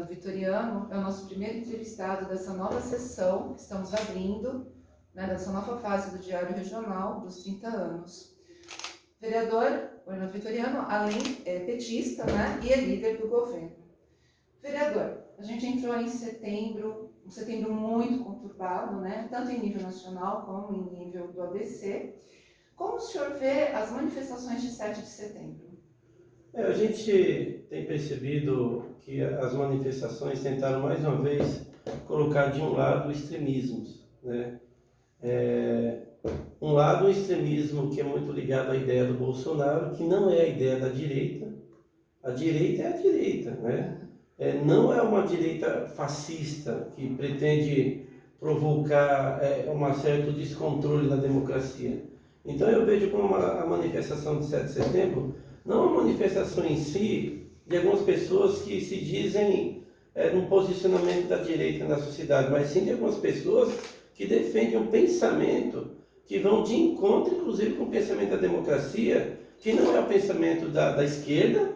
Vitoriano é o nosso primeiro entrevistado dessa nova sessão que estamos abrindo, né, dessa nova fase do Diário Regional dos 30 anos. Vereador Orlando Vitoriano, além é petista, né, e é líder do governo. Vereador, a gente entrou em setembro, um setembro muito conturbado, né, tanto em nível nacional como em nível do ABC. Como o senhor vê as manifestações de 7 de setembro? A gente tem percebido que as manifestações tentaram mais uma vez colocar de um lado extremismos, né? Um lado o extremismo que é muito ligado à ideia do Bolsonaro, que não é a ideia da direita. A direita é a direita, né? Não é uma direita fascista que pretende provocar um certo descontrole na democracia. Então eu vejo como a manifestação de 7 de setembro não uma manifestação em si de algumas pessoas que se dizem num posicionamento da direita na sociedade, mas sim de algumas pessoas que defendem um pensamento que vão de encontro, inclusive, com o pensamento da democracia, que não é o pensamento da esquerda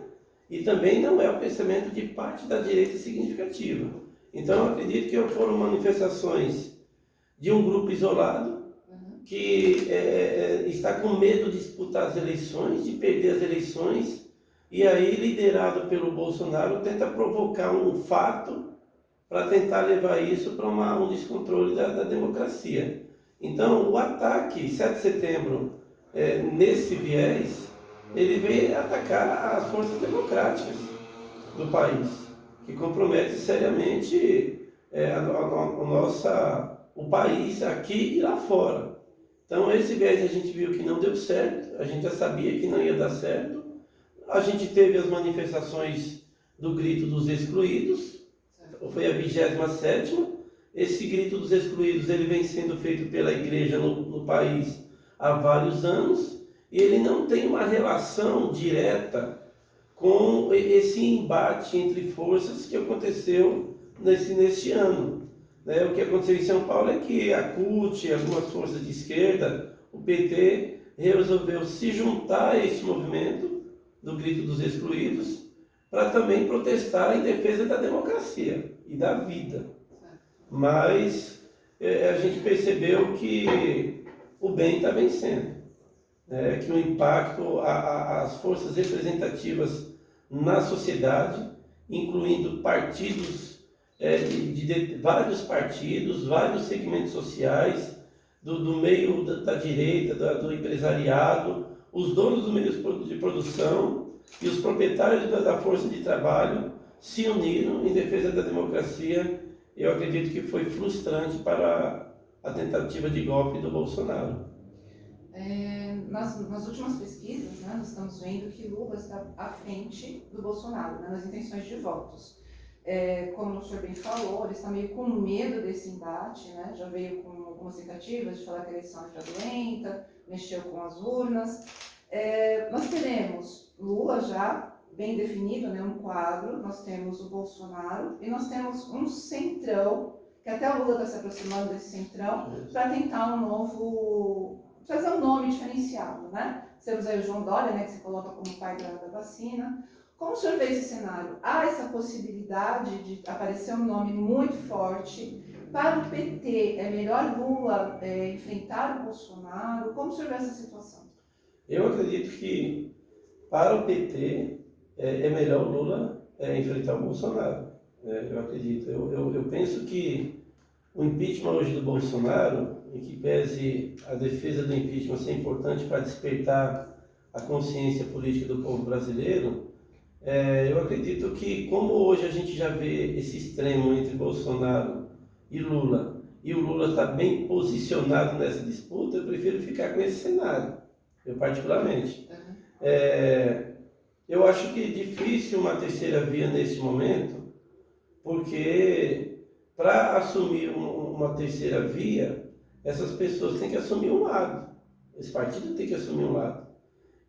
e também não é o pensamento de parte da direita significativa. Então eu acredito que foram manifestações de um grupo isolado, que está com medo de disputar as eleições, de perder as eleições, e aí, liderado pelo Bolsonaro, tenta provocar um fato para tentar levar isso para um descontrole da democracia. Então, o ataque, 7 de setembro, nesse viés, ele vem atacar as forças democráticas do país, que compromete seriamente o país aqui e lá fora. Então, esse viés a gente viu que não deu certo, a gente já sabia que não ia dar certo. A gente teve as manifestações do Grito dos Excluídos, foi a 27ª. Esse Grito dos Excluídos ele vem sendo feito pela igreja no país há vários anos, e ele não tem uma relação direta com esse embate entre forças que aconteceu neste ano. O que aconteceu em São Paulo é que a CUT, algumas forças de esquerda, o PT, resolveu se juntar a esse movimento do Grito dos Excluídos para também protestar em defesa da democracia e da vida. Mas a gente percebeu que o bem está vencendo, que o impacto, as forças representativas na sociedade, incluindo partidos, de vários partidos, vários segmentos sociais, do meio da direita, do empresariado, os donos dos meios de produção e os proprietários da força de trabalho se uniram em defesa da democracia. Eu acredito que foi frustrante para a tentativa de golpe do Bolsonaro. Nas últimas pesquisas, né, nós estamos vendo que Lula está à frente do Bolsonaro, né, nas intenções de votos. Como o senhor bem falou, ele está meio com medo desse embate, né, já veio com algumas tentativas de falar que a eleição é fraudulenta, mexeu com as urnas. Nós teremos Lula já bem definido, né, um quadro, nós temos o Bolsonaro e nós temos um centrão, que até o Lula está se aproximando desse centrão, para tentar trazer um nome diferenciado, né? Temos aí o João Dória, né, que se coloca como pai da vacina. Como o senhor vê esse cenário? Há essa possibilidade de aparecer um nome muito forte para o PT? É melhor Lula enfrentar o Bolsonaro? Como o senhor vê essa situação? Eu acredito que para o PT é melhor o Lula enfrentar o Bolsonaro. Eu acredito. Eu penso que o impeachment hoje do Bolsonaro, em que pese a defesa do impeachment ser importante para despertar a consciência política do povo brasileiro, eu acredito que, como hoje a gente já vê esse extremo entre Bolsonaro e o Lula está bem posicionado nessa disputa, eu prefiro ficar com esse cenário, eu particularmente. Eu acho que é difícil uma terceira via nesse momento, porque para assumir uma terceira via, essas pessoas têm que assumir um lado, esse partido tem que assumir um lado.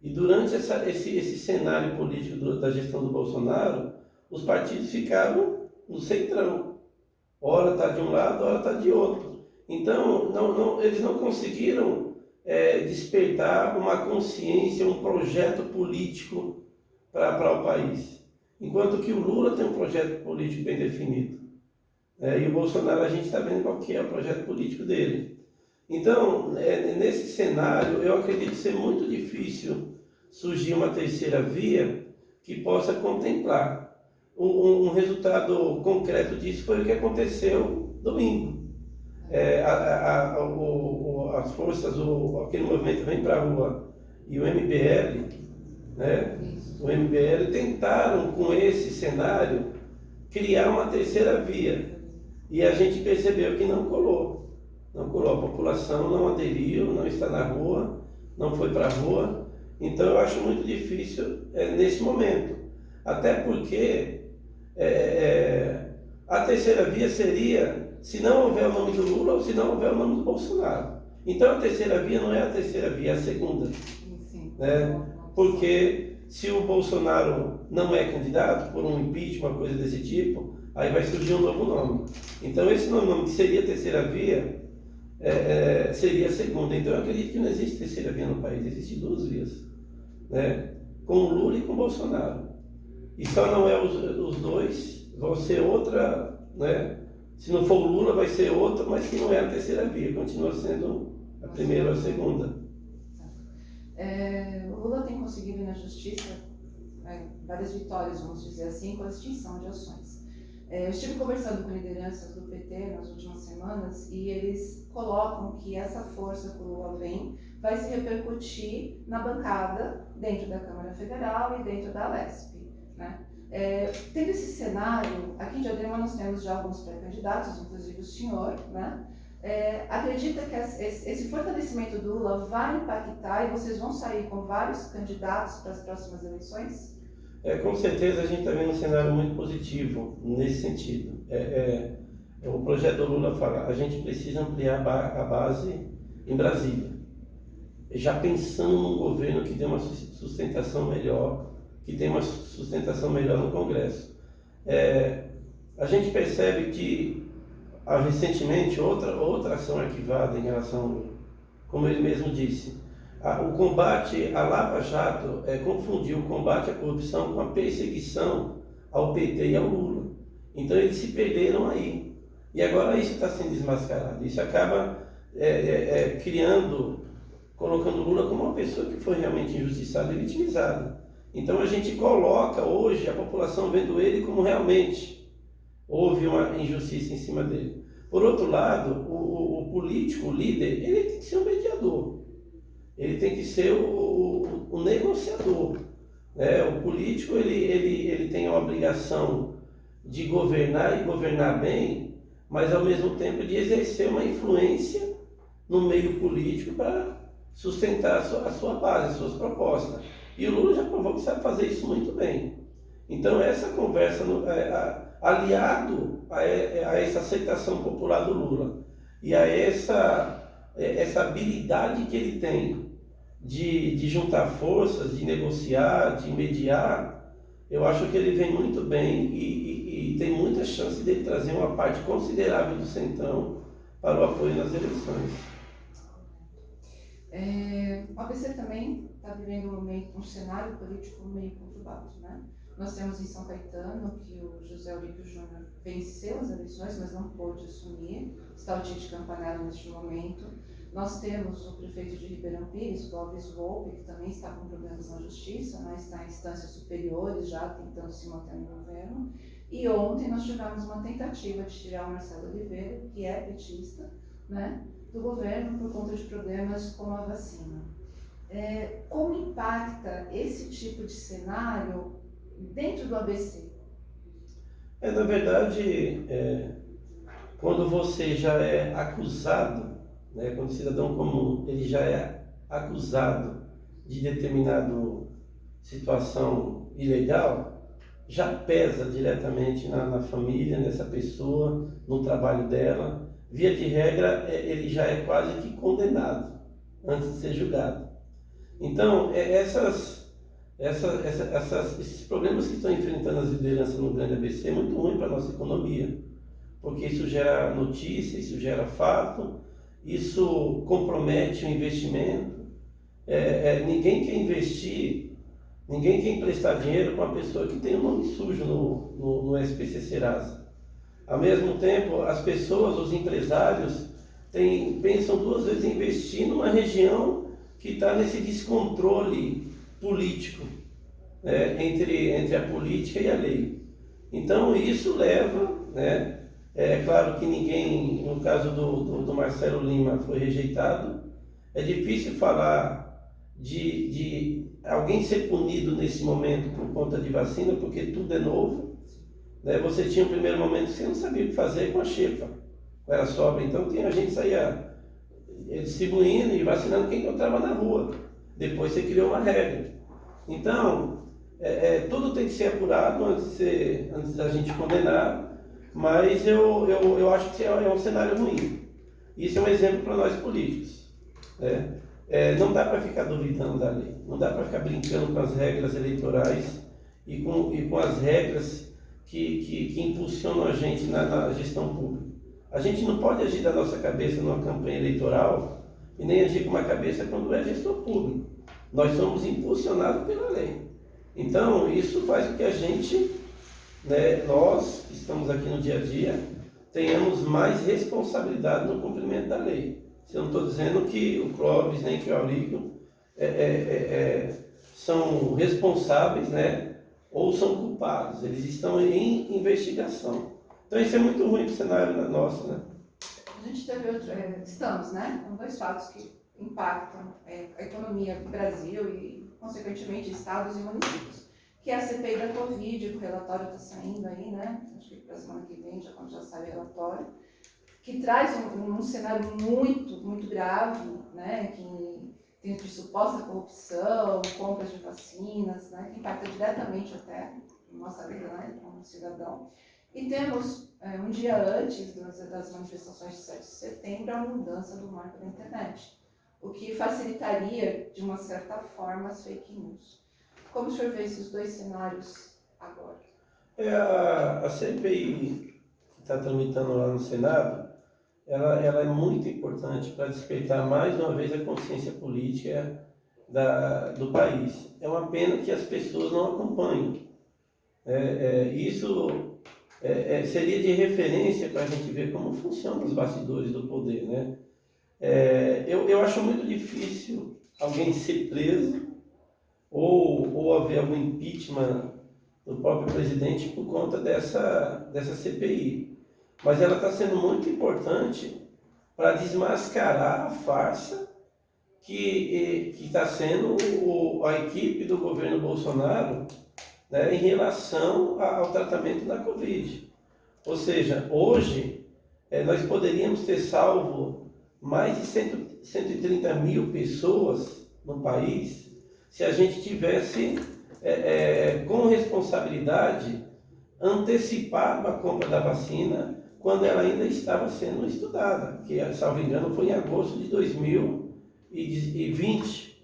E durante esse cenário político da gestão do Bolsonaro, os partidos ficaram no centrão. Ora está de um lado, ora está de outro. Então, eles não conseguiram despertar uma consciência, um projeto político para o país. enquanto que o Lula tem um projeto político bem definido. E o Bolsonaro, a gente está vendo qual que é o projeto político dele. Então, nesse cenário, eu acredito ser muito difícil surgir uma terceira via que possa contemplar. Um resultado concreto disso foi o que aconteceu domingo. As forças, aquele movimento Vem para a Rua e o MBL, né? O MBL tentaram, com esse cenário, criar uma terceira via. E a gente percebeu que não colou. Não colou. A população não aderiu, não está na rua, não foi para a rua. Então eu acho muito difícil nesse momento. Até porque a terceira via seria se não houver o nome do Lula ou se não houver o nome do Bolsonaro. Então a terceira via não é a terceira via, é a segunda. Sim. Né? Porque se o Bolsonaro não é candidato por um impeachment, uma coisa desse tipo, aí vai surgir um novo nome. Então esse nome que seria a terceira via seria a segunda. Então eu acredito que não existe terceira via no país, existem duas vias, né? Com o Lula e com o Bolsonaro. E só não é os dois, vão ser outra, né? Se não for o Lula vai ser outra, mas que não é a terceira via, continua sendo a primeira ou a segunda. O Lula tem conseguido na justiça várias vitórias, vamos dizer assim, com a extinção de ações. Eu estive conversando com lideranças do PT nas últimas semanas e eles colocam que essa força que o Lula vem vai se repercutir na bancada dentro da Câmara Federal e dentro da Alesp, né? Tendo esse cenário, aqui em Diadema nós temos já alguns pré-candidatos, inclusive o senhor, né? Acredita que esse fortalecimento do Lula vai impactar e vocês vão sair com vários candidatos para as próximas eleições? Com certeza a gente está vendo um cenário muito positivo nesse sentido. O projeto do Lula fala, a gente precisa ampliar a base em Brasília, já pensando num governo que dê uma sustentação melhor, no Congresso. A gente percebe que recentemente outra ação arquivada em relação, como ele mesmo disse, o combate à Lava Jato confundiu o combate à corrupção com a perseguição ao PT e ao Lula. Então eles se perderam aí. E agora isso está sendo desmascarado. Isso acaba colocando o Lula como uma pessoa que foi realmente injustiçada e vitimizada. Então a gente coloca hoje a população vendo ele como realmente houve uma injustiça em cima dele. Por outro lado, o político, o líder, ele tem que ser um mediador. Ele tem que ser o negociador. O político ele tem a obrigação de governar e governar bem, mas ao mesmo tempo de exercer uma influência no meio político para sustentar a sua base, as suas propostas. E o Lula já provou que sabe fazer isso muito bem. Então essa conversa, aliado a essa aceitação popular do Lula e a essa habilidade que ele tem de juntar forças, de negociar, de mediar, eu acho que ele vem muito bem e tem muita chance de trazer uma parte considerável do Centrão para o apoio nas eleições. O ABC também está vivendo um cenário político meio conturbado, né? Nós temos em São Caetano que o José Olímpio Júnior venceu as eleições, mas não pôde assumir, está o Tite Campanella neste momento. Nós temos o prefeito de Ribeirão Pires, Clóvis Volpe, que também está com problemas na justiça, né? Está em instâncias superiores já tentando se manter no governo. E ontem nós tivemos uma tentativa de tirar o Marcelo Oliveira, que é petista, né, do governo por conta de problemas com a vacina. Como impacta esse tipo de cenário dentro do ABC? Na verdade, quando você já é acusado, né, quando o cidadão comum ele já é acusado de determinada situação ilegal, já pesa diretamente na família, nessa pessoa, no trabalho dela. Via de regra, ele já é quase que condenado antes de ser julgado. Então, esses problemas que estão enfrentando as lideranças no grande ABC é muito ruim para a nossa economia, porque isso gera notícia, isso gera fato, isso compromete o investimento. Ninguém quer investir Ninguém quer emprestar dinheiro para uma pessoa que tem um nome sujo no SPC Serasa. Ao mesmo tempo, as pessoas, os empresários, pensam duas vezes em investir numa região que está nesse descontrole político, né, entre a política e a lei. Então, isso leva, né, é claro que ninguém, no caso do Marcelo Lima, foi rejeitado. É difícil falar de alguém ser punido nesse momento por conta de vacina, porque tudo é novo. Né? Você tinha um primeiro momento que você não sabia o que fazer com a xepa, com a sobra. Então, a gente saía distribuindo e vacinando quem encontrava na rua. Depois você criou uma regra. Então, tudo tem que ser apurado antes da gente condenar. Mas eu acho que é um cenário ruim. Isso é um exemplo para nós políticos. Né? Não dá para ficar duvidando da lei, não dá para ficar brincando com as regras eleitorais e com as regras que impulsionam a gente na gestão pública. A gente não pode agir da nossa cabeça numa campanha eleitoral e nem agir com uma cabeça quando é gestor público. Nós somos impulsionados pela lei. Então, isso faz com que a gente, né, nós que estamos aqui no dia a dia, tenhamos mais responsabilidade no cumprimento da lei. Eu não estou dizendo que o Clóvis nem que o Aurélio são responsáveis, né, ou são culpados. Eles estão em investigação. Então isso é muito ruim para o cenário nosso, né? A gente teve estamos, né, com dois fatos que impactam a economia do Brasil e, consequentemente, estados e municípios. Que é a CPI da Covid, o relatório está saindo aí, né? Acho que para a semana que vem, quando já sai o relatório, que traz um cenário muito grave, né? Que tem de suposta corrupção, compras de vacinas, né? Que impacta diretamente até a nossa vida, né? Como cidadão. E temos, um dia antes das manifestações de 7 de setembro, a mudança do marco da internet, o que facilitaria, de uma certa forma, as fake news. Como o senhor vê esses dois cenários agora? A CPI que está tramitando lá no Senado, ela é muito importante para despertar mais uma vez a consciência política do país. É uma pena que as pessoas não acompanham. Isso seria de referência para a gente ver como funcionam os bastidores do poder, né? Eu acho muito difícil alguém ser preso ou haver algum impeachment do próprio presidente por conta dessa CPI. Mas ela está sendo muito importante para desmascarar a farsa que está sendo a equipe do governo Bolsonaro, né, em relação ao tratamento da Covid. Ou seja, hoje nós poderíamos ter salvo mais de 130 mil pessoas no país se a gente tivesse, com responsabilidade, antecipado a compra da vacina quando ela ainda estava sendo estudada, que, salvo engano, foi em agosto de 2020.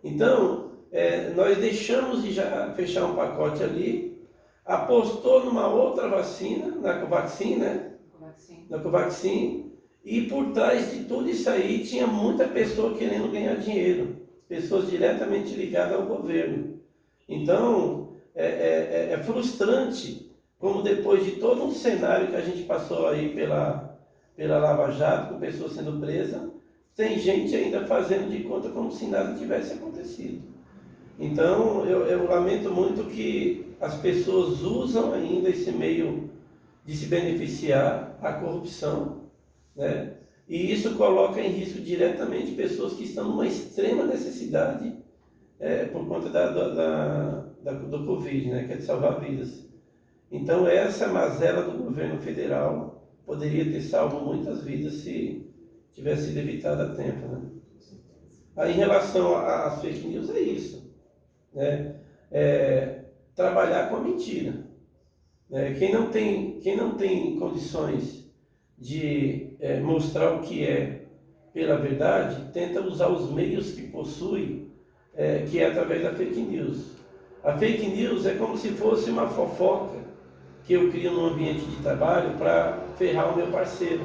Então, nós deixamos de já fechar um pacote ali, apostou numa outra vacina, na Covaxin, né? Na Covaxin, e por trás de tudo isso aí tinha muita pessoa querendo ganhar dinheiro, pessoas diretamente ligadas ao governo. Então, é frustrante como depois de todo um cenário que a gente passou aí pela Lava Jato, com pessoas sendo presas, tem gente ainda fazendo de conta como se nada tivesse acontecido. Então, eu lamento muito que as pessoas usam ainda esse meio de se beneficiar, a corrupção, né? E isso coloca em risco diretamente pessoas que estão numa extrema necessidade por conta do Covid, né? Que é de salvar vidas. Então, essa mazela do governo federal poderia ter salvo muitas vidas se tivesse sido evitada a tempo, né? Aí, em relação às fake news, é isso, né? Trabalhar com a mentira. Quem não tem condições de mostrar o que é pela verdade, tenta usar os meios que possui, que é através da fake news. A fake news é como se fosse uma fofoca que eu crio num ambiente de trabalho para ferrar o meu parceiro.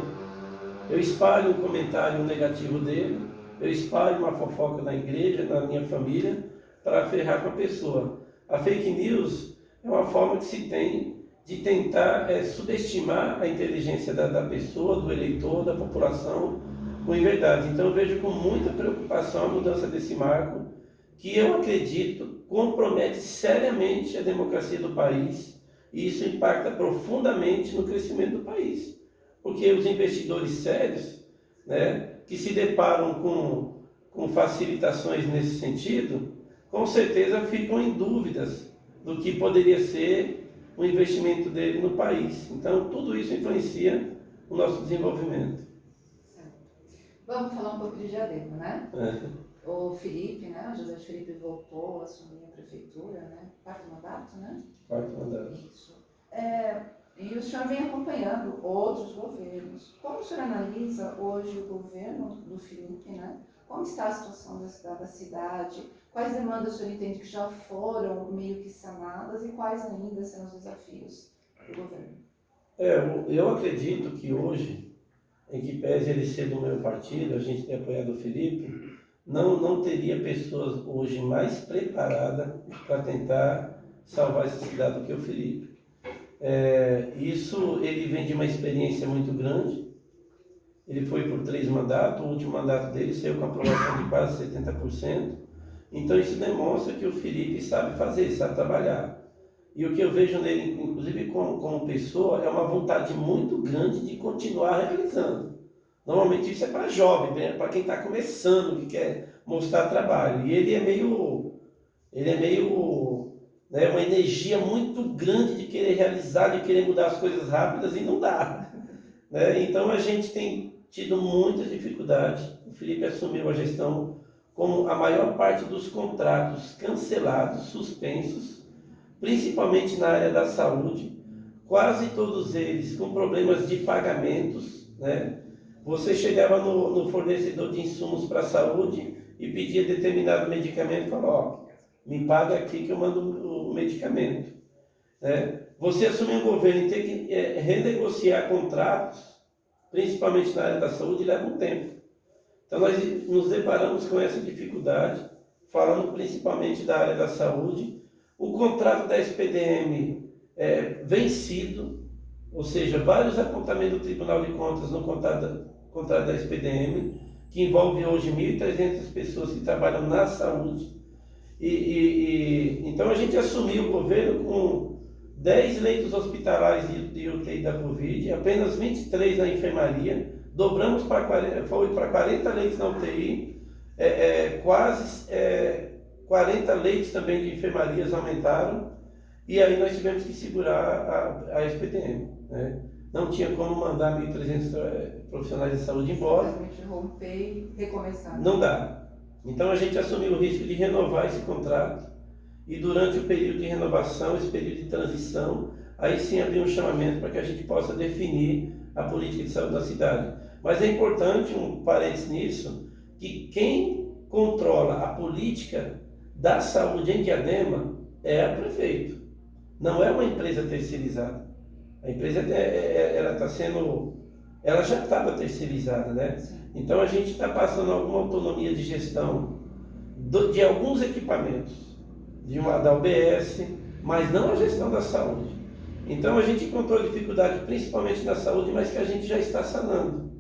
Eu espalho um comentário negativo dele, eu espalho uma fofoca na igreja, na minha família, para ferrar com a pessoa. A fake news é uma forma que se tem de tentar subestimar a inteligência da pessoa, do eleitor, da população, com inverdade. Então eu vejo com muita preocupação a mudança desse marco, que eu acredito compromete seriamente a democracia do país, e isso impacta profundamente no crescimento do país. Porque os investidores sérios, né, que se deparam com facilitações nesse sentido, com certeza ficam em dúvidas do que poderia ser o investimento dele no país. Então, tudo isso influencia o nosso desenvolvimento. Certo. Vamos falar um pouco de Diadema, né? O Felipe, né? O José Felipe voltou a assumir a prefeitura, né? Quarto mandato, né? Quarto mandato. Isso. E o senhor vem acompanhando outros governos. Como o senhor analisa hoje o governo do Felipe, né? Como está a situação da cidade? Quais demandas o senhor entende que já foram meio que sanadas e quais ainda serão os desafios do governo? Eu acredito que hoje, em que pese ele ser do meu partido, a gente tem apoiado o Felipe, não teria pessoas hoje mais preparadas para tentar salvar essa cidade do que o Felipe. Isso ele vem de uma experiência muito grande. Ele foi por 3 mandatos, o último mandato dele saiu com aprovação de quase 70%. Então isso demonstra que o Felipe sabe fazer, sabe trabalhar. E o que eu vejo nele, inclusive como pessoa, é uma vontade muito grande de continuar realizando. Normalmente isso é para jovem, né? Para quem está começando, que quer mostrar trabalho. E ele é meio né, uma energia muito grande de querer realizar, de querer mudar as coisas rápidas e não dá. Né? Então a gente tem tido muitas dificuldades. O Felipe assumiu a gestão com a maior parte dos contratos cancelados, suspensos, principalmente na área da saúde, quase todos eles com problemas de pagamentos, né? Você chegava no fornecedor de insumos para a saúde e pedia determinado medicamento e falava, me paga aqui que eu mando o medicamento. Né? Você assumir um governo e ter que renegociar contratos, principalmente na área da saúde, leva um tempo. Então nós nos deparamos com essa dificuldade, falando principalmente da área da saúde. O contrato da SPDM vencido, ou seja, vários apontamentos do Tribunal de Contas no contrato da SPDM, que envolve hoje 1.300 pessoas que trabalham na saúde. Então a gente assumiu o governo com 10 leitos hospitalares de UTI da Covid, apenas 23 na enfermaria, dobramos para 40 leitos na UTI, quase 40 leitos também de enfermarias aumentaram, e aí nós tivemos que segurar a SPTM. Né? Não tinha como mandar 1.300 profissionais de saúde embora. Romper e recomeçar. Não dá. Então a gente assumiu o risco de renovar esse contrato, e durante o período de renovação, esse período de transição, aí sim abrir um chamamento para que a gente possa definir a política de saúde da cidade. Mas é importante, um parênteses nisso, que quem controla a política da saúde em Diadema é a prefeito, não é uma empresa terceirizada. A empresa ela já estava terceirizada, né? Então a gente está passando alguma autonomia de gestão de alguns equipamentos, da UBS, mas não a gestão da saúde. Então a gente encontrou dificuldade principalmente na saúde, mas que a gente já está sanando.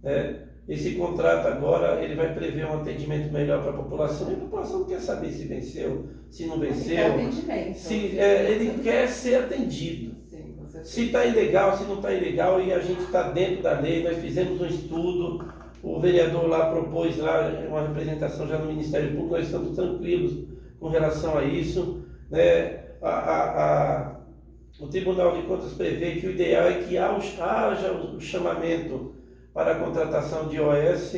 Né? Esse contrato agora ele vai prever um atendimento melhor para a população, e a população não quer saber se venceu, se não venceu. Ele quer ser atendido. Sim, se está ilegal, se não está ilegal, e a gente está dentro da lei. Nós fizemos um estudo, o vereador lá propôs lá uma representação já no Ministério Público, nós estamos tranquilos com relação a isso. Né? O Tribunal de Contas prevê que o ideal é que haja o chamamento para a contratação de OS,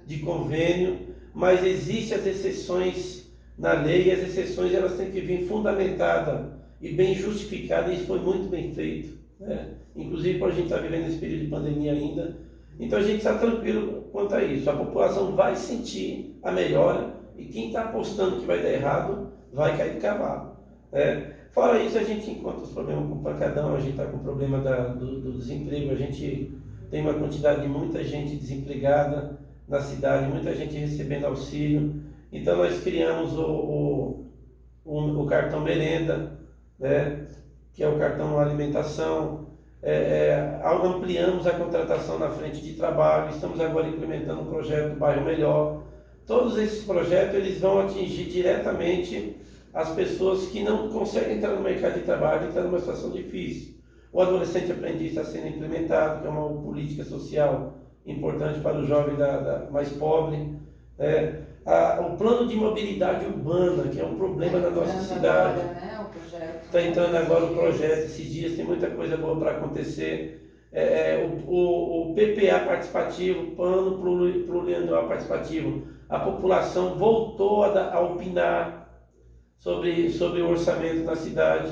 de convênio, mas existem as exceções na lei, e as exceções elas têm que vir fundamentadas e bem justificadas, e isso foi muito bem feito. Né? Inclusive, por a gente estar vivendo esse período de pandemia ainda. Então a gente está tranquilo quanto a isso. A população vai sentir a melhora, e quem está apostando que vai dar errado, vai cair de cavalo. Né? Fora isso, a gente encontra os problemas com o pancadão, a gente está com o problema do desemprego, a gente tem uma quantidade de muita gente desempregada, na cidade, muita gente recebendo auxílio. Então nós criamos o cartão merenda, né, que é o cartão alimentação. Ampliamos a contratação na frente de trabalho, estamos agora implementando um projeto Bairro Melhor. Todos esses projetos eles vão atingir diretamente as pessoas que não conseguem entrar no mercado de trabalho e estão numa situação difícil. O adolescente aprendiz está sendo implementado, que é uma política social importante para o jovem mais pobre. O plano de mobilidade urbana, que é um problema na nossa cidade. Agora, né, o projeto. Está entrando agora o projeto, esses dias tem muita coisa boa para acontecer. O PPA participativo, Plano Plurianual Participativo, a população voltou a opinar sobre o orçamento na cidade.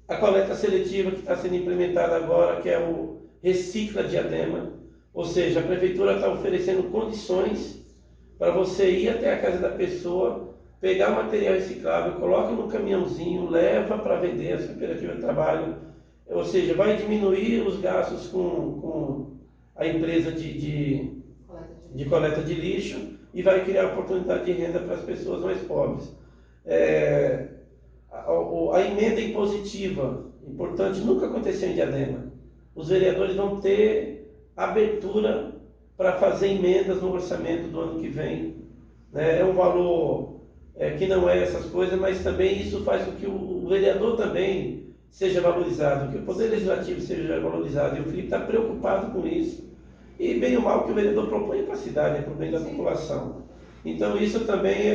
A coleta seletiva que está sendo implementada agora, que é o Recicla Diadema, ou seja, a prefeitura está oferecendo condições para você ir até a casa da pessoa, pegar o material reciclável, coloca no caminhãozinho, leva para vender, as cooperativas de trabalho, ou seja, vai diminuir os gastos com a empresa de coleta de lixo e vai criar oportunidade de renda para as pessoas mais pobres. A emenda impositiva, importante, nunca aconteceu em Diadema. Os vereadores vão ter abertura para fazer emendas no orçamento do ano que vem. É um valor que não é essas coisas, mas também isso faz com que o vereador também seja valorizado, que o Poder Legislativo seja valorizado. E o Felipe está preocupado com isso. E bem ou mal o que o vereador propõe para a cidade, para o bem da população. Então isso também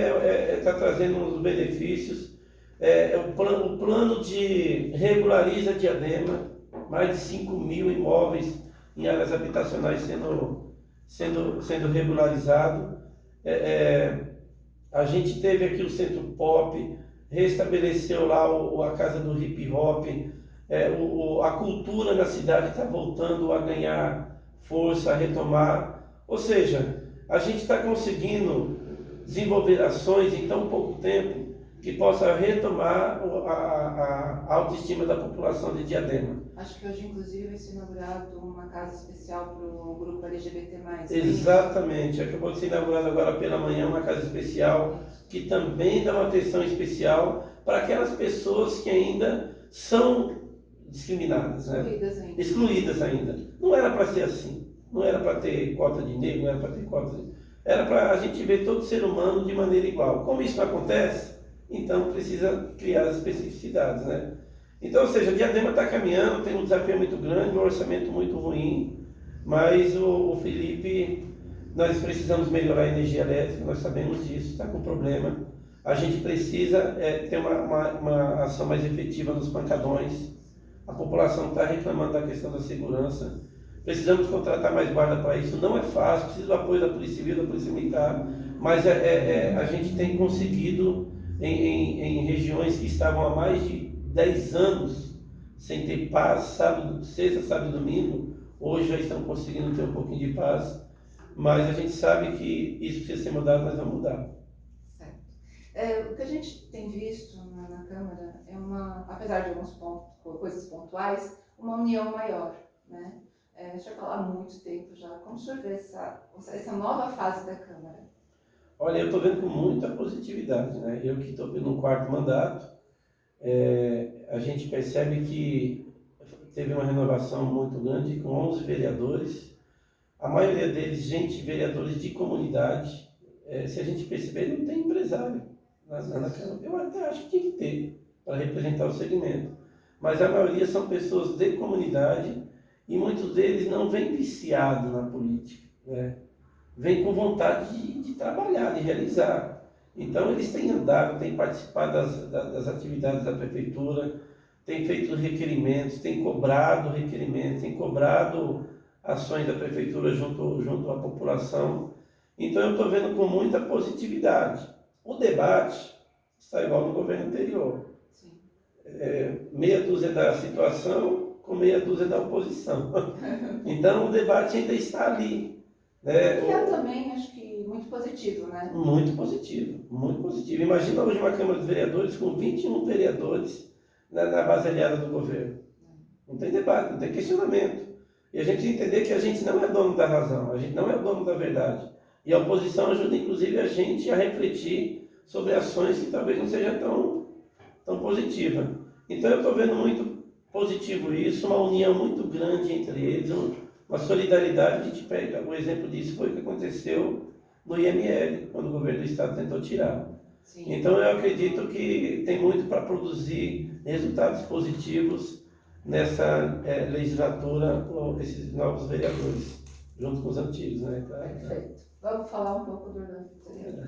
está trazendo uns benefícios. O plano de regulariza Diadema, mais de 5.000 imóveis em áreas habitacionais sendo regularizados. A gente teve aqui o Centro Pop, restabeleceu lá a Casa do Hip Hop, a cultura na cidade está voltando a ganhar força, a retomar. Ou seja, a gente está conseguindo desenvolver ações em tão pouco tempo que possa retomar a autoestima da população de Diadema. Acho que hoje, inclusive, vai ser inaugurado uma casa especial para o grupo LGBT+. Exatamente. Acabou de ser inaugurada agora pela manhã uma casa especial que também dá uma atenção especial para aquelas pessoas que ainda são discriminadas, né? Excluídas ainda. Não era para ser assim. Não era para ter cota de negro, não era para ter cota de... Era para a gente ver todo ser humano de maneira igual. Como isso não acontece, então precisa criar as especificidades, né? Então, ou seja, Diadema está caminhando, tem um desafio muito grande, um orçamento muito ruim, mas o Felipe, nós precisamos melhorar a energia elétrica, nós sabemos disso, está com problema. A gente precisa ter uma ação mais efetiva nos pancadões. A população está reclamando da questão da segurança. Precisamos contratar mais guarda para isso. Não é fácil, precisa do apoio da Polícia Civil, da Polícia Militar, mas a gente tem conseguido em regiões que estavam há mais de 10 anos sem ter paz, sexta, sábado e domingo, hoje já estão conseguindo ter um pouquinho de paz, mas a gente sabe que isso precisa ser mudado, nós vamos mudar. Certo. O que a gente tem visto na Câmara é apesar de alguns coisas pontuais, uma união maior, né? Deixa eu falar há muito tempo já. Como o senhor vê essa nova fase da Câmara? Olha, eu estou vendo com muita positividade, né? Eu que estou no 4º mandato, a gente percebe que teve uma renovação muito grande com 11 vereadores, a maioria deles, vereadores de comunidade. Se a gente perceber, não tem empresário na Câmara. Eu até acho que tinha que ter, para representar o segmento. Mas a maioria são pessoas de comunidade e muitos deles não vêm viciados na política, né? Vêm com vontade de trabalhar, de realizar. Então eles têm andado, têm participado das atividades da prefeitura, têm feito requerimentos, têm cobrado requerimentos, têm cobrado ações da prefeitura junto à população. Então eu estou vendo com muita positividade. O debate está igual no governo anterior. Sim. Meia dúzia da situação com meia dúzia da oposição. Então o debate ainda está ali. Né? E também, acho que, muito positivo, né? Muito positivo, muito positivo. Imagina hoje uma Câmara de Vereadores com 21 vereadores na base aliada do governo. Não tem debate, não tem questionamento. E a gente precisa entender que a gente não é dono da razão, a gente não é dono da verdade. E a oposição ajuda, inclusive, a gente a refletir sobre ações que talvez não sejam tão positivas. Então, eu estou vendo muito positivo isso, uma união muito grande entre eles, uma solidariedade. A gente pega, o exemplo disso foi o que aconteceu no IML, quando o governo do Estado tentou tirar. Sim. Então, eu acredito que tem muito para produzir resultados positivos nessa legislatura, com esses novos vereadores, junto com os antigos, né? Perfeito. Vamos falar um pouco do Orlando Vitorino.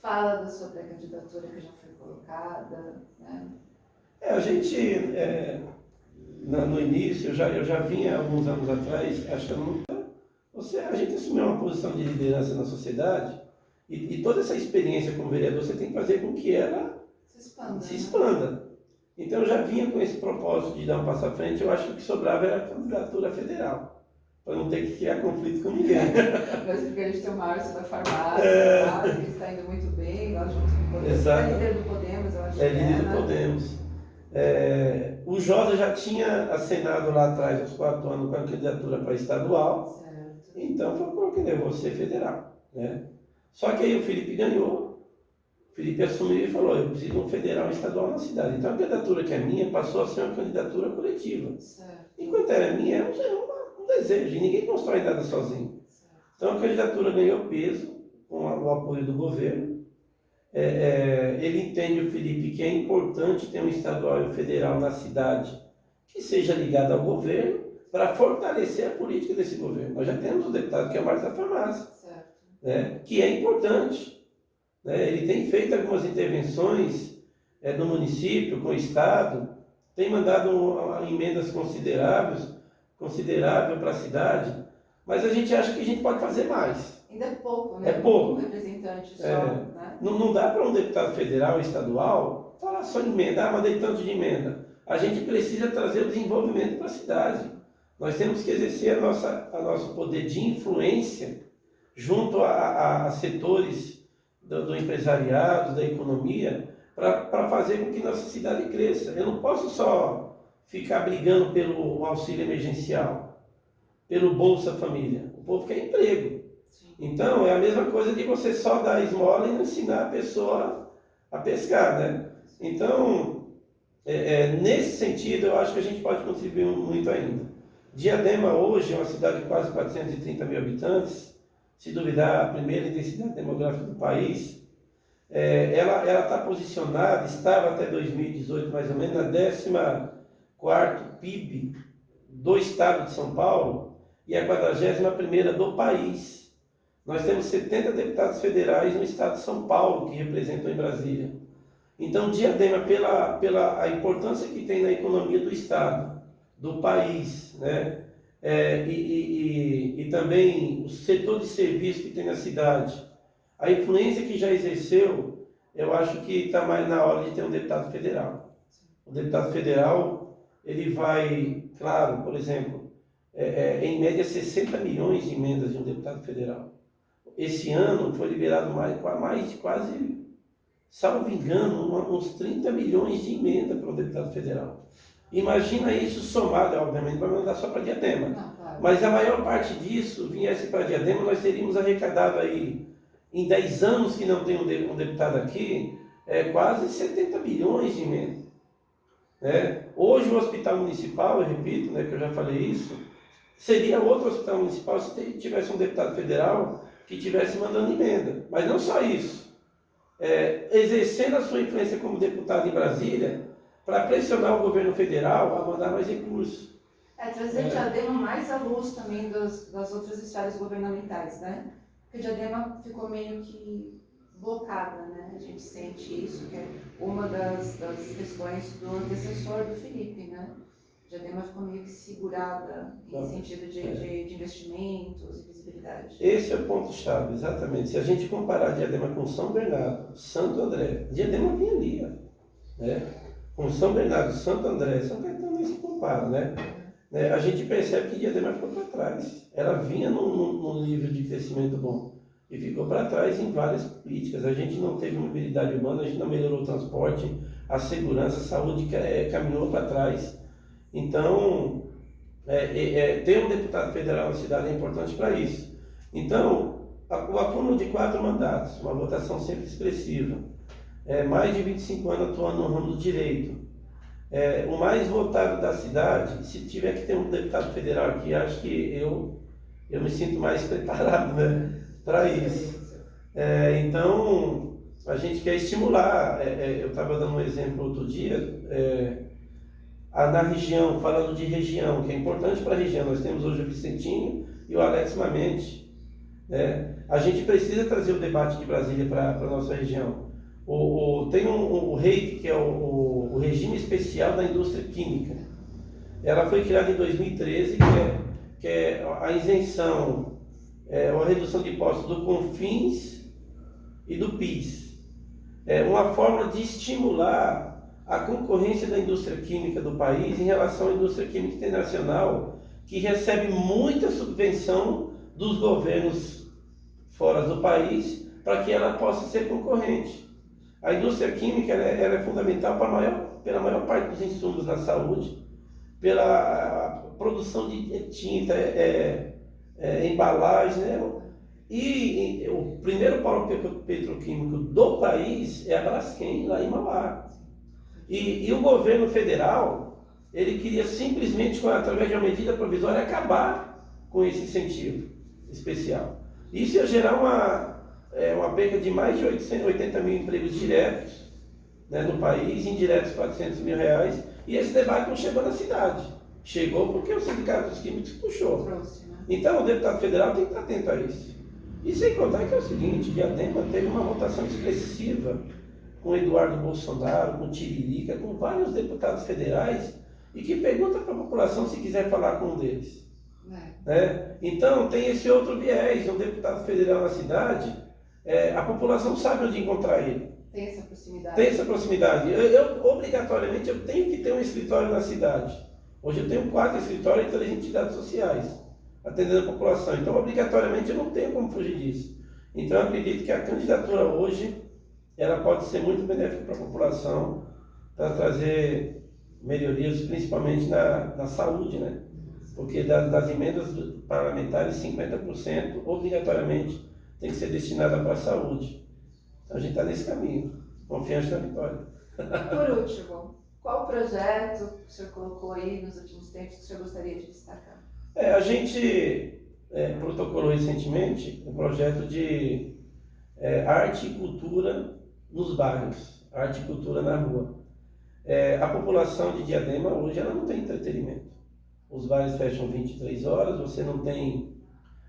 Fala da sua pré-candidatura que já foi colocada, né? A gente, no início, eu já vinha alguns anos atrás achando que a gente assumiu uma posição de liderança na sociedade e toda essa experiência como vereador você tem que fazer com que ela se expanda. Então eu já vinha com esse propósito de dar um passo à frente. Eu acho que o que sobrava era a candidatura federal, para não ter que criar conflito com ninguém. Mas porque a gente tem o Márcio da farmácia, que está indo muito bem, nós juntos com o Podemos. Exato. É líder do Podemos, eu acho. É líder do Podemos. O Josa já tinha acenado lá atrás, aos 4 anos, com a candidatura para estadual. Certo. Então falou que eu vou ser federal, né? Só que aí o Felipe ganhou. O Felipe assumiu e falou, eu preciso de um federal e estadual na cidade. Então a candidatura que é minha passou a ser uma candidatura coletiva. Certo. Enquanto era minha, é um desejo, e ninguém constrói nada sozinho. Certo. Então a candidatura ganhou peso com o apoio do governo. Ele entende, o Felipe, que é importante ter um estadual e um federal na cidade que seja ligado ao governo para fortalecer a política desse governo. Nós já temos um deputado que é o Márcio da farmácia, né, que é importante. Ele tem feito algumas intervenções no município, com o Estado, tem mandado emendas consideráveis para a cidade, mas a gente acha que a gente pode fazer mais. Ainda é pouco, né? É pouco. Um representante só, né? Não dá para um deputado federal e estadual falar só de emenda, mandei tanto de emenda. A gente precisa trazer o desenvolvimento para a cidade. Nós temos que exercer a nosso poder de influência junto a setores do empresariado, da economia, para fazer com que nossa cidade cresça. Eu não posso só ficar brigando pelo auxílio emergencial, pelo Bolsa Família. O povo quer emprego. Então, é a mesma coisa de você só dar esmola e não ensinar a pessoa a pescar, né? Então, nesse sentido, eu acho que a gente pode contribuir muito ainda. Diadema hoje é uma cidade de quase 430 mil habitantes, se duvidar, a primeira intensidade demográfica do país. Ela está posicionada, estava até 2018 mais ou menos, na 14º PIB do estado de São Paulo e a 41ª do país. Nós temos 70 deputados federais no estado de São Paulo, que representam em Brasília. Então, Diadema, pela importância que tem na economia do estado, do país, né? E também o setor de serviço que tem na cidade, a influência que já exerceu, eu acho que está mais na hora de ter um deputado federal. O deputado federal, ele vai, claro, por exemplo, em média 60 milhões de emendas de um deputado federal. Esse ano foi liberado mais de quase, salvo engano, uns 30 milhões de emenda para o deputado federal. Imagina isso somado, obviamente, vai mandar só para Diadema. Não, claro. Mas a maior parte disso viesse para Diadema, nós teríamos arrecadado aí, em 10 anos que não tem um deputado aqui, quase 70 milhões de emenda. Hoje o hospital municipal, eu repito, que eu já falei isso, seria outro hospital municipal se tivesse um deputado federal que estivesse mandando emenda. Mas não só isso. Exercendo a sua influência como deputado em Brasília, para pressionar o governo federal a mandar mais recursos. Trazer Diadema mais à luz também das outras esferas governamentais, né? Porque Diadema ficou meio que blocada, né? A gente sente isso, que é uma das questões do antecessor do Felipe, né? Diadema ficou meio que segurada em sentido de investimentos e visibilidade. Esse é o ponto-chave, exatamente. Se a gente comparar Diadema com São Bernardo, Santo André, Diadema vinha ali, né? Com São Bernardo, Santo André, São Caetano nem se compara, né? A gente percebe que Diadema ficou para trás. Ela vinha num nível de crescimento bom e ficou para trás em várias políticas. A gente não teve mobilidade urbana, a gente não melhorou o transporte, a segurança, a saúde caminhou para trás. Então, ter um deputado federal na cidade é importante para isso. Então, o acúmulo de 4 mandatos, uma votação sempre expressiva, mais de 25 anos atuando no ramo do direito, o mais votado da cidade. Se tiver que ter um deputado federal aqui, acho que eu me sinto mais preparado, né, para isso. Então, a gente quer estimular. Eu estava dando um exemplo outro dia, na região, falando de região, que é importante para a região. Nós temos hoje o Vicentinho e o Alex Mamente. A gente precisa trazer o debate de Brasília para a nossa região. Tem o REIQ, que é o Regime Especial da Indústria Química. Ela foi criada em 2013, que é a isenção, a redução de impostos do CONFINS e do PIS. É uma forma de estimular a concorrência da indústria química do país em relação à indústria química internacional, que recebe muita subvenção dos governos fora do país para que ela possa ser concorrente. A indústria química ela é fundamental pela maior parte dos insumos na saúde, pela produção de tinta, embalagem, né? E o primeiro polo petroquímico do país é a Braskem, lá em Mauá. E o governo federal, ele queria simplesmente, através de uma medida provisória, acabar com esse incentivo especial. Isso ia gerar uma perda de mais de 80 mil empregos diretos, né, no país, indiretos 400 mil reais, e esse debate não chegou na cidade. Chegou porque o Sindicato dos Químicos puxou. Então o deputado federal tem que estar atento a isso. E sem contar que é o seguinte, Diadema teve uma votação expressiva com Eduardo Bolsonaro, com Tiririca, com vários deputados federais, e que pergunta para a população se quiser falar com um deles. Então tem esse outro viés, um deputado federal na cidade, a população sabe onde encontrar ele. Tem essa proximidade. Tem essa proximidade. Obrigatoriamente, eu tenho que ter um escritório na cidade. Hoje eu tenho 4 escritórios e 3 entidades sociais, atendendo a população. Então, obrigatoriamente, eu não tenho como fugir disso. Então, eu acredito que a candidatura hoje, ela pode ser muito benéfica para a população, para trazer melhorias, principalmente na saúde, né? Porque das emendas parlamentares, 50% obrigatoriamente tem que ser destinada para a saúde. Então, a gente está nesse caminho, confiante na vitória. Por último, qual projeto que o senhor colocou aí nos últimos tempos que o senhor gostaria de destacar? A gente protocolou recentemente um projeto de arte e cultura nos bairros, arte e cultura na rua. A população de Diadema hoje ela não tem entretenimento. Os bares fecham 23 horas, você não tem...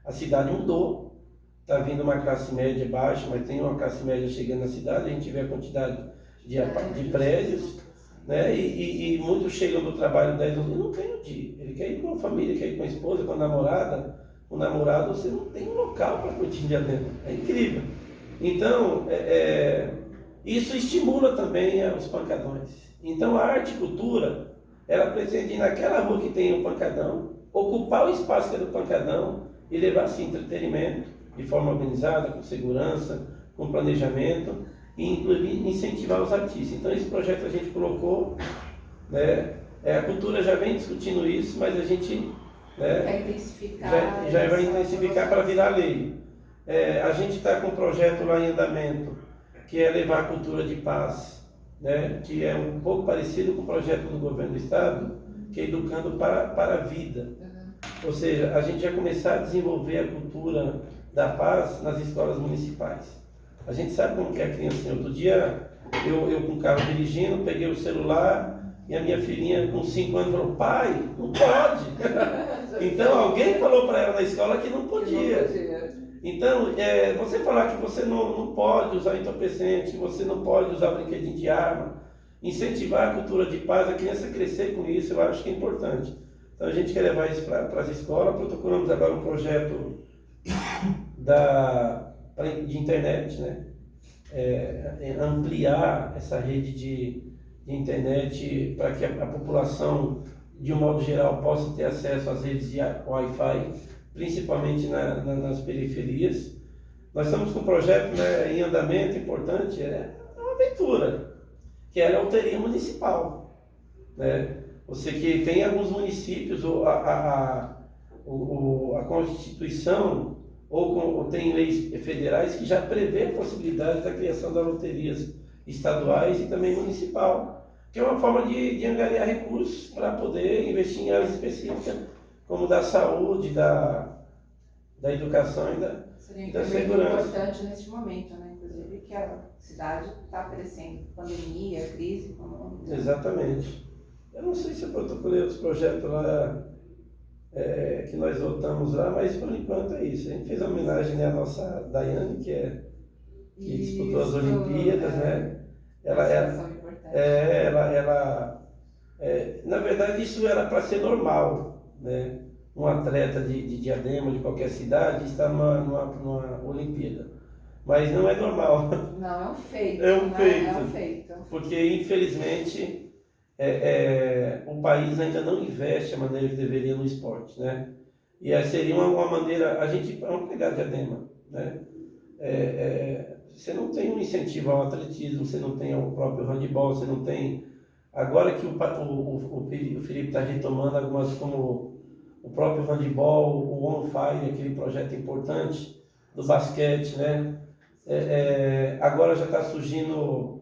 A cidade mudou, está vindo uma classe média baixa, mas tem uma classe média chegando na cidade, a gente vê a quantidade de prédios, né? E muitos chegam do trabalho 10 horas e não tem um dia. Ele quer ir com a família, quer ir com a esposa, com a namorada. Com o namorado, você não tem um local para curtir Diadema. É incrível. Então, isso estimula também os pancadões. Então, a arte e cultura, ela pretende ir naquela rua que tem o pancadão, ocupar o espaço que é do pancadão e levar assim entretenimento de forma organizada, com segurança, com planejamento, e inclusive incentivar os artistas. Então esse projeto a gente colocou, né? A cultura já vem discutindo isso, mas a gente vai intensificar, já vai intensificar para virar lei. A gente está com um projeto lá em andamento, que é levar a cultura de paz, né? Que é um pouco parecido com o projeto do governo do estado, que é educando para a vida. Ou seja, a gente já começar a desenvolver a cultura da paz nas escolas municipais. A gente sabe como que é a criança. Outro dia, eu com o carro dirigindo, peguei o celular e a minha filhinha com 5 anos falou: pai, não pode. Então alguém falou para ela na escola que não podia. Então, você falar que você não pode usar entorpecente, que você não pode usar brinquedinho de arma, incentivar a cultura de paz, a criança crescer com isso, eu acho que é importante. Então a gente quer levar isso para as escolas. Protocolamos agora um projeto de internet, né? Ampliar essa rede de internet para que a população, de um modo geral, possa ter acesso às redes de Wi-Fi, principalmente nas periferias. Nós estamos com um projeto, né, em andamento importante, uma aventura, que é a loteria municipal, né? Você que tem alguns municípios, a Constituição, ou tem leis federais que já prevê a possibilidade da criação das loterias estaduais e também municipal, que é uma forma de angariar recursos para poder investir em áreas específicas, como da saúde, da educação e Seria da muito segurança. importante neste momento, né? Inclusive que a cidade está crescendo, pandemia, crise econômica. Exatamente. Eu não sei se eu protocolei outros projetos lá que nós votamos lá, mas por enquanto é isso. A gente fez uma homenagem, né, à nossa Daiane, que disputou as Olimpíadas, né? Na verdade, isso era para ser normal, né? Um atleta de Diadema, de qualquer cidade, estar numa Olimpíada. Mas não é normal. Não, é um feito. É um né? feito. É um feito. Porque, infelizmente, o país ainda não investe a maneira que deveria no esporte, né? E aí seria uma maneira, vamos pegar Diadema, né? Você não tem um incentivo ao atletismo, você não tem o próprio handebol, você não tem... Agora que o Felipe está retomando algumas, como o próprio handebol, o On Fire, aquele projeto importante do basquete, né? Agora já está surgindo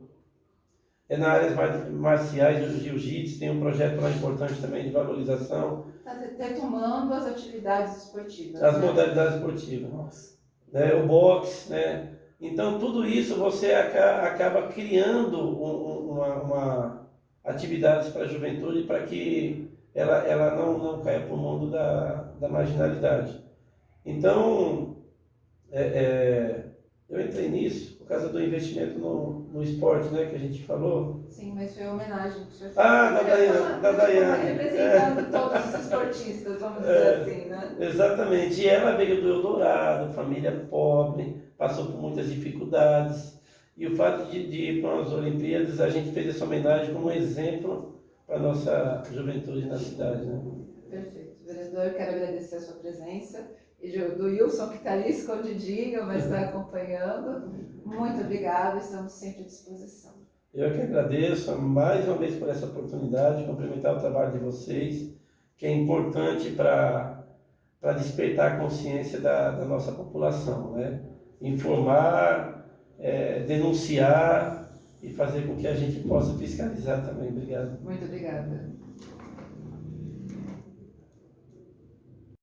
na áreas marciais, o jiu-jitsu, tem um projeto lá importante também de valorização. Está retomando as atividades esportivas. As né? modalidades esportivas. Nossa. Né? O boxe, né? Então tudo isso você acaba criando uma atividades para a juventude para que ela não caia para o mundo da marginalidade. Então, eu entrei nisso por causa do investimento no esporte, né, que a gente falou. Sim, mas foi uma homenagem que o senhor fez. Da Daiane. Representando todos os esportistas, vamos dizer assim, né? Exatamente. E ela veio do Eldorado, família pobre, passou por muitas dificuldades. E o fato de ir para as Olimpíadas, a gente fez essa homenagem como exemplo para a nossa juventude na cidade, né? Perfeito. Vereador, eu quero agradecer a sua presença. E do Wilson, que está ali escondidinho, mas está acompanhando. Muito obrigada, estamos sempre à disposição. Eu que agradeço mais uma vez por essa oportunidade, cumprimentar o trabalho de vocês, que é importante para despertar a consciência da nossa população, né? Informar, denunciar e fazer com que a gente possa fiscalizar também. Obrigado. Muito obrigada.